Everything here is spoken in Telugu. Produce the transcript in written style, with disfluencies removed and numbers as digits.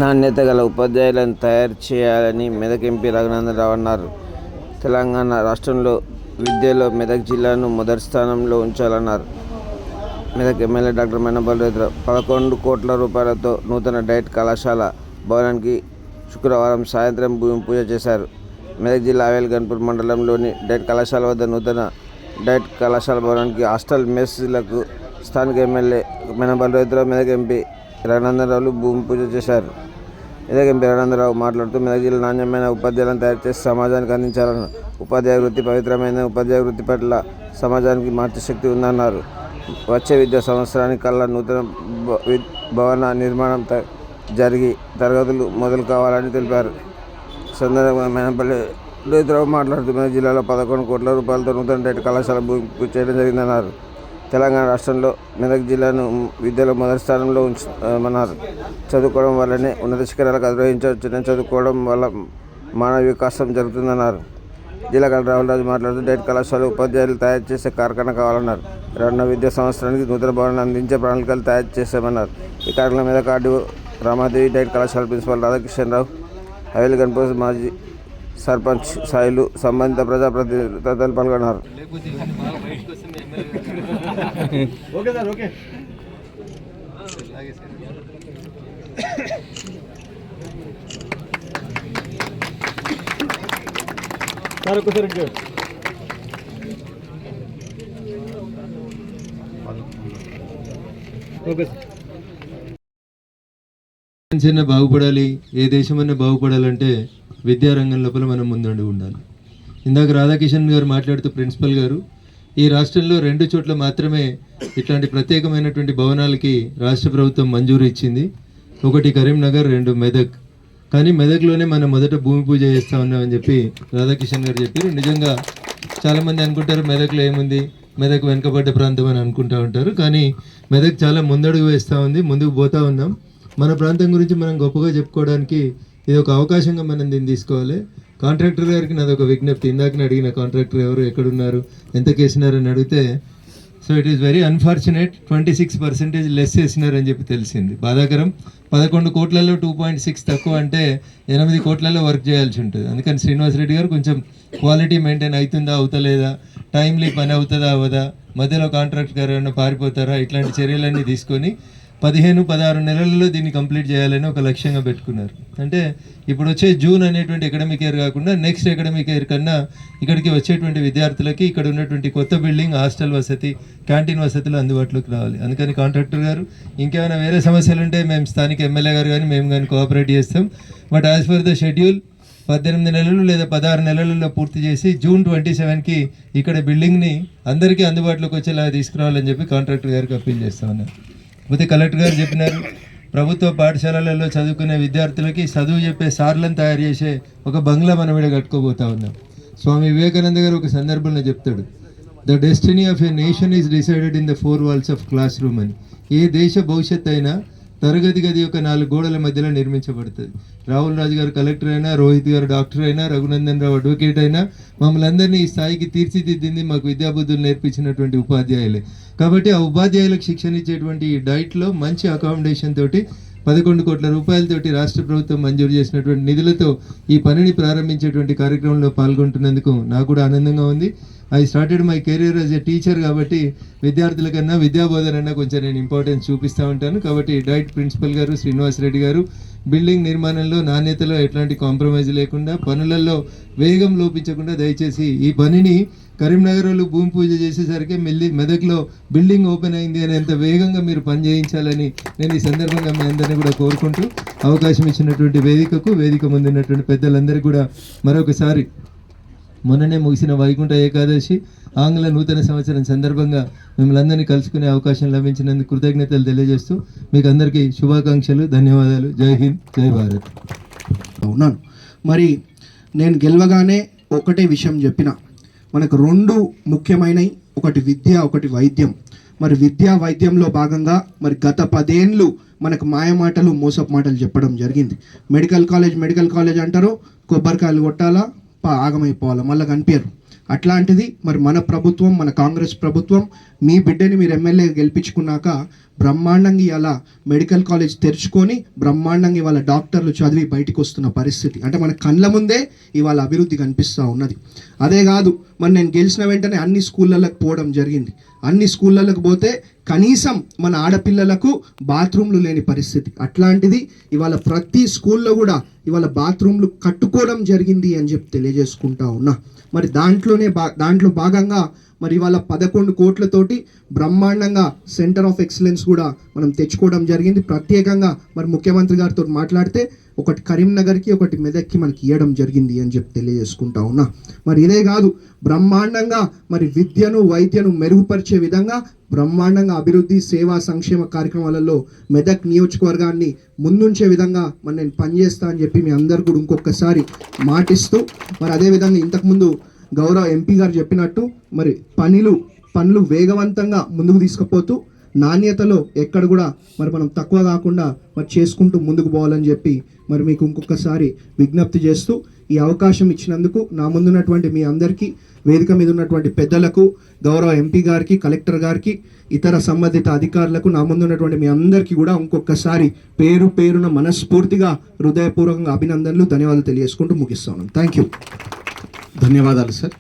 నాణ్యత గల ఉపాధ్యాయులను తయారు చేయాలని మెదక్ ఎంపీ రఘునందన్ రావు అన్నారు. తెలంగాణ రాష్ట్రంలో విద్యలో మెదక్ జిల్లాను మొదటి స్థానంలో ఉంచాలన్నారు. మెదక్ ఎమ్మెల్యే డాక్టర్ మైనంపల్లి బలరామరావు 11 కోట్ల రూపాయలతో నూతన డైట్ కళాశాల భవనానికి శుక్రవారం సాయంత్రం భూమి పూజ చేశారు. మెదక్ జిల్లా ఆవేల్ గన్పూర్ మండలంలోని డైట్ కళాశాల వద్ద నూతన డైట్ కళాశాల భవనానికి హాస్టల్ మెస్లకు స్థానిక ఎమ్మెల్యే మైనంపల్లి బలరామరావు, మెదక్ ఎంపీ రఘునందన్ రావులు భూమి పూజ చేశారు. మెదక్ ఎంపీ రఘునందన్ రావు మాట్లాడుతూ మెదక్ జిల్లా నాణ్యమైన ఉపాధ్యాయులను తయారు చేసి సమాజానికి అందించాలన్నారు. ఉపాధ్యాయ వృత్తి పవిత్రమైన ఉపాధ్యాయ వృత్తి పట్ల సమాజానికి మార్చే శక్తి ఉందన్నారు. వచ్చే విద్యా సంవత్సరానికి కల్లా నూతన భవన నిర్మాణం జరిగి తరగతులు మొదలు కావాలని తెలిపారు. సందర్భంగా మైనంపల్లి బలరామరావు మాట్లాడుతూ మెదక్ జిల్లాలో 11 కోట్ల రూపాయలతో నూతన డైట్ కళాశాల భూమి పూజ చేయడం జరిగిందన్నారు. తెలంగాణ రాష్ట్రంలో మెదక్ జిల్లాను విద్యలో మొదటి స్థానంలో ఉంచమన్నారు. చదువుకోవడం వల్లనే ఉన్నత శిఖరాలకు అధిరోహించవచ్చునని, చదువుకోవడం వల్ల మానవ వికాసం జరుగుతుందన్నారు. జిల్లా కలెక్టర్ రాహుల్ రాజు మాట్లాడుతూ డైట్ కళాశాల ఉపాధ్యాయులు తయారు చేసే కార్ఖానా కావాలన్నారు. రానున్న విద్యా సంవత్సరానికి నూతన భవనాన్ని అందించే ప్రణాళికలు తయారు చేశామన్నారు. ఈ కార్యక్రమం మెదక్ ఆర్డీఓ రామాదేవి, డైట్ కళాశాల ప్రిన్సిపాల్ రాధాకిషన్రావు, ఆవేల్ గన్పూర్ మాజీ సర్పంచ్ సాయిలు, సంబంధిత ప్రజాప్రతినిధులు తదితరులు పాల్గొన్నారు. బాగుపడాలి, ఏ దేశమన్నా బాగుపడాలంటే విద్యారంగం లోపల మనం ముందండి ఉండాలి. ఇందాక రాధాకిషన్ గారు మాట్లాడుతూ ప్రిన్సిపల్ గారు ఈ రాష్ట్రంలో 2 చోట్ల మాత్రమే ఇట్లాంటి ప్రత్యేకమైనటువంటి భవనాలకి రాష్ట్ర ప్రభుత్వం మంజూరు ఇచ్చింది. ఒకటి కరీంనగర్, 2 మెదక్. కానీ మెదక్లోనే మనం మొదట భూమి పూజ చేస్తూ ఉన్నామని చెప్పి రాధాకిషన్ గారు చెప్పారు. నిజంగా చాలామంది అనుకుంటారు మెదక్లో ఏముంది, మెదక్ వెనుకబడ్డ ప్రాంతం అని అనుకుంటూ ఉంటారు. కానీ మెదక్ చాలా ముందడుగు వేస్తూ ఉంది, ముందుకు పోతూ ఉన్నాం. మన ప్రాంతం గురించి మనం గొప్పగా చెప్పుకోవడానికి ఇది ఒక అవకాశంగా మనం దీన్ని తీసుకోవాలి. కాంట్రాక్టర్ గారికి నాదొక విజ్ఞప్తి. ఇందాక అడిగిన కాంట్రాక్టర్ ఎవరు, ఎక్కడున్నారు, ఎంత కేసినారని అడిగితే so it is very unfortunate 26% less వేసినారని చెప్పి తెలిసింది. బాధాకరం. 11 కోట్లలో 2.6 తక్కువ అంటే 8 కోట్లలో వర్క్ చేయాల్సి ఉంటుంది. అందుకని శ్రీనివాసరెడ్డి గారు కొంచెం క్వాలిటీ మెయింటైన్ అవుతుందా అవుతలేదా, టైమ్లీ పని అవుతుందా అవదా, మధ్యలో కాంట్రాక్టర్ గారు ఏమైనా పారిపోతారా, ఇట్లాంటి చర్యలన్నీ తీసుకొని 15-16 నెలలలో దీన్ని కంప్లీట్ చేయాలని ఒక లక్ష్యంగా పెట్టుకున్నారు. అంటే ఇప్పుడు వచ్చే జూన్ అనేటువంటి అకాడమిక్ ఇయర్ కాకుండా నెక్స్ట్ అకాడమిక్ ఇయర్ కన్నా ఇక్కడికి వచ్చేటువంటి విద్యార్థులకి ఇక్కడ ఉన్నటువంటి కొత్త బిల్డింగ్, హాస్టల్ వసతి, క్యాంటీన్ వసతులు అందుబాటులోకి రావాలి. అందుకని కాంట్రాక్టర్ గారు ఇంకేమైనా వేరే సమస్యలు ఉంటే మేము స్థానిక ఎమ్మెల్యే గారు కానీ మేము కానీ కోఆపరేట్ చేస్తాం. But as per the schedule 18 నెలలు లేదా 16 నెలలలో పూర్తి చేసి జూన్ 27కి ఇక్కడ బిల్డింగ్ని అందరికీ అందుబాటులోకి వచ్చేలా తీసుకురావాలని చెప్పి కాంట్రాక్టర్ గారికి అప్పీల్ చేస్తా ఉన్నాను. పోతే కలెక్టర్ గారు చెప్పినారు, ప్రభుత్వ పాఠశాలలలో చదువుకునే విద్యార్థులకి చదువు చెప్పే సార్లను తయారు చేసే ఒక బంగ్లా మనం ఇక్కడ కట్టుకోబోతా ఉన్నాం. స్వామి వివేకానంద గారు ఒక సందర్భంలో చెప్తాడు, the destiny of a nation is decided in the 4 walls of class room అని. ఏ దేశ భవిష్యత్తు అయినా తరగతి గది యొక్క 4 గోడల మధ్యలో నిర్మించబడుతుంది. రాహుల్ రాజు గారు కలెక్టర్ అయినా, రోహిత్ గారు డాక్టర్ అయినా, రఘునందన్ రావు అడ్వకేట్ అయినా మమ్మల్ని అందరినీ ఈ స్థాయికి తీర్చిదిద్దింది మాకు విద్యాబుద్ధులు నేర్పించినటువంటి ఉపాధ్యాయులే. కాబట్టి ఆ ఉపాధ్యాయులకు శిక్షణ ఇచ్చేటువంటి ఈ డైట్లో మంచి అకామిడేషన్ తోటి 11 కోట్ల రూపాయలతోటి రాష్ట్ర ప్రభుత్వం మంజూరు చేసినటువంటి నిధులతో ఈ పనిని ప్రారంభించేటువంటి కార్యక్రమంలో పాల్గొంటున్నందుకు నాకు కూడా ఆనందంగా ఉంది. I started my career as a teacher కాబట్టి విద్యార్థుల కన్నా విద్యాబోధన కొంచెం నేను ఇంపార్టెన్స్ చూపిస్తూ ఉంటాను. కాబట్టి డైట్ ప్రిన్సిపల్ గారు శ్రీనివాసరెడ్డి గారు బిల్డింగ్ నిర్మాణంలో నాణ్యతలో ఎట్లాంటి కాంప్రమైజ్ లేకుండా, పనులలో వేగం లోపించకుండా దయచేసి ఈ పనిని కరీంనగర్లో భూమి పూజ చేసేసరికి మెదక్లో బిల్డింగ్ ఓపెన్ అయింది అనేంత వేగంగా మీరు పని చేయించాలని నేను ఈ సందర్భంగా మీ అందరినీ కూడా కోరుకుంటూ అవకాశం ఇచ్చినటువంటి వేదిక ముందున్నటువంటి పెద్దలందరికీ కూడా మరొకసారి మొన్ననే ముగిసిన వైకుంఠ ఏకాదశి ఆంగ్ల నూతన సంవత్సరం సందర్భంగా మిమ్మల్ని అందరినీ కలుసుకునే అవకాశం లభించినందుకు కృతజ్ఞతలు తెలియజేస్తూ మీకు అందరికీ శుభాకాంక్షలు, ధన్యవాదాలు. జై హింద్, జై భారత్. ఉన్నాను. మరి నేను గెలవగానే ఒకటే విషయం చెప్పిన, మనకు 2 ముఖ్యమైనవి, ఒకటి విద్య, ఒకటి వైద్యం. మరి విద్యా వైద్యంలో భాగంగా మరి గత 10 ఏళ్ళు మనకు మాయమాటలు, మోసపు మాటలు చెప్పడం జరిగింది. మెడికల్ కాలేజ్ అంటారు, కొబ్బరికాయలు కొట్టాలా, ఆగమైపోవాలా, మళ్ళీ కనిపించరు. అట్లాంటిది మరి మన ప్రభుత్వం, మన కాంగ్రెస్ ప్రభుత్వం మీ బిడ్డని మీరు ఎమ్మెల్యే గెలిపించుకున్నాక బ్రహ్మాండంగా ఇవాళ మెడికల్ కాలేజ్ తెరుచుకొని బ్రహ్మాండంగా ఇవాళ డాక్టర్లు చదివి బయటికి వస్తున్న పరిస్థితి అంటే మన కళ్ళ ముందే ఇవాళ అభివృద్ధి కనిపిస్తూ ఉన్నది. అదే కాదు, మరి నేను గెలిచిన వెంటనే అన్ని స్కూళ్ళలకు పోవడం జరిగింది. అన్ని స్కూళ్ళలకు పోతే కనీసం మన ఆడపిల్లలకు బాత్రూమ్లు లేని పరిస్థితి. అట్లాంటిది ఇవాళ ప్రతి స్కూల్లో కూడా ఇవాళ బాత్రూమ్లు కట్టుకోవడం జరిగింది అని చెప్పి తెలియజేసుకుంటా ఉన్నా. మరి దాంట్లో భాగంగా మరి ఇవాళ 11 కోట్లతోటి బ్రహ్మాండంగా సెంటర్ ఆఫ్ ఎక్సలెన్స్ కూడా మనం తెచ్చుకోవడం జరిగింది. ప్రత్యేకంగా మరి ముఖ్యమంత్రి గారితో మాట్లాడితే ఒకటి కరీంనగర్కి ఒకటి మెదక్కి మనకి ఇవ్వడం జరిగింది అని చెప్పి తెలియజేసుకుంటా ఉన్నా. మరి ఇదే కాదు, బ్రహ్మాండంగా మరి విద్యను వైద్యను మెరుగుపరిచే విధంగా బ్రహ్మాండంగా అభివృద్ధి సేవా సంక్షేమ కార్యక్రమాలలో మెదక్ నియోజకవర్గాన్ని ముందుంచే విధంగా మరి నేను పనిచేస్తా అని చెప్పి మీ అందరు కూడా ఇంకొకసారి మాటిస్తూ, మరి అదేవిధంగా ఇంతకుముందు గౌరవ ఎంపీ గారు చెప్పినట్టు మరి పనులు వేగవంతంగా ముందుకు తీసుకుపోతూ నాణ్యతలో ఎక్కడ కూడా మరి మనం తక్కువ కాకుండా మరి చేసుకుంటూ ముందుకు పోవాలని చెప్పి మరి మీకు ఇంకొకసారి విజ్ఞప్తి చేస్తూ ఈ అవకాశం ఇచ్చినందుకు నా ముందున్నటువంటి మీ అందరికీ, వేదిక మీద ఉన్నటువంటి పెద్దలకు, గౌరవ ఎంపీ గారికి, కలెక్టర్ గారికి, ఇతర సంబంధిత అధికారులకు, నా ముందున్నటువంటి మీ అందరికీ కూడా ఇంకొకసారి పేరున మనస్ఫూర్తిగా హృదయపూర్వకంగా అభినందనలు, ధన్యవాదాలు తెలియజేసుకుంటూ ముగిస్తాను. Thank you. ధన్యవాదాలు సార్.